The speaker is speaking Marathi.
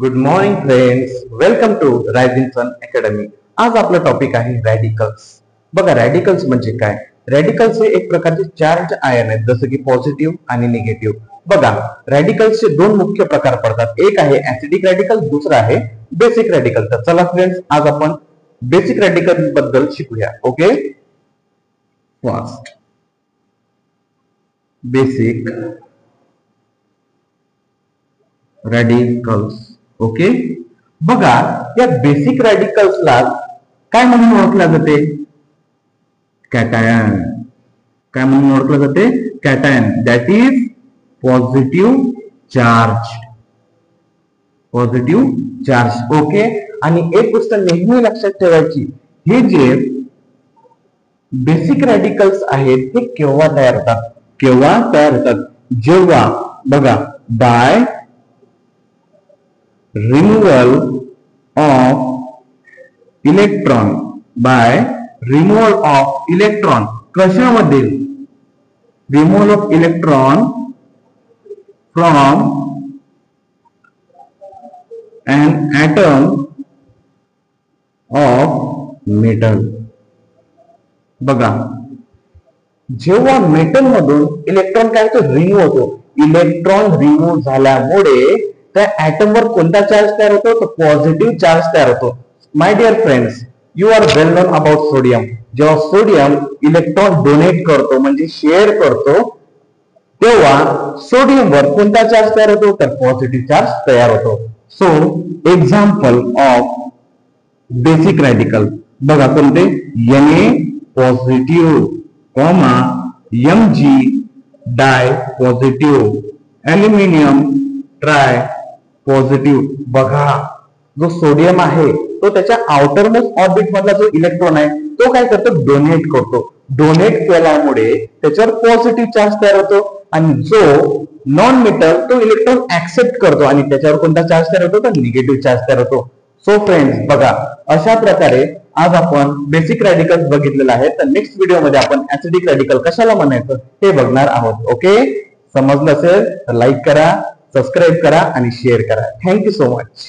Good morning friends, welcome to rising sun academy. आज आपला टॉपिक आहे रॅडिकल्स. बघा, रॅडिकल्स म्हणजे काय? रॅडिकल्स हे एक प्रकारचे चार्ज आयन आहेत, जसं की पॉझिटिव्ह आणि निगेटिव्ह. बघा, रॅडिकल्सचे दोन मुख्य प्रकार पडतात. एक आहे ऍसिडिक रॅडिकल, दुसरा आहे बेसिक रॅडिकल. तर चला फ्रेंड्स, आज आपण बेसिक रॅडिकल बद्दल शिकूया. Okay, fast basic radicals. Okay, बघा, या बेसिक रॅडिकल्सला काय म्हणून ओळखलं जाते? कॅटायन. काय म्हणून ओळखलं जाते? Cation. That is positive charge. Positive charge. Okay, आणि एक गोष्ट नेहमी लक्षात ठेवायची, हे जे बेसिक रॅडिकल्स आहेत हे केव्हा तयार होतात? केव्हा तयार होतात? जेव्हा, बघा, bye removal of electron. by removal of electron. कशामध्ये? removal of electron from an atom of metal. बघा, जेव्हा मेटल मधून इलेक्ट्रॉन काय होतो? रिमूव्ह होतो. इलेक्ट्रॉन रिमूव्ह झाल्यामुळे त्या ऍटम वर कोणता चार्ज तयार होतो? तो पॉझिटिव्ह चार्ज तयार होतो. My dear friends, you are well known about sodium. जेव्हा सोडियम इलेक्ट्रॉन डोनेट करतो, म्हणजे शेअर करतो, तेव्हा सोडियम वर कोणता चार्ज तयार होतो? तर पॉझिटिव्ह चार्ज तयार होतो. So example of basic radical बघा कोणते? Na पॉझिटिव्ह, कॉमा Mg डाय पॉझिटिव्ह, ॲल्युमिनियम ट्राय पॉझिटिव्ह. बघा, जो सोडियम आहे तो त्याच्या आउटर मोस्ट ऑर्बिट मधला जो इलेक्ट्रॉन आहे तो काय करतो? डोनेट करतो. डोनेट केल्यामुळे त्याच्यावर पॉझिटिव्ह चार्ज तयार होतो, आणि जो नॉन मेटल तो इलेक्ट्रॉन ऍक्सेप्ट करतो आणि त्याच्यावर कोणता चार्ज तयार होतो? तर निगेटिव्ह चार्ज तयार होतो. सो फ्रेंड्स, बघा, अशा प्रकारे आज आपण बेसिक रॅडिकल्स बघितलेला आहे. तर नेक्स्ट व्हिडिओमध्ये आपण ऍसिडिक रॅडिकल कशाला म्हणायचं हे बघणार आहोत. ओके, समजलं असेल तर लाईक करा, सबस्क्राईब करा आणि शेअर करा. Thank you so much.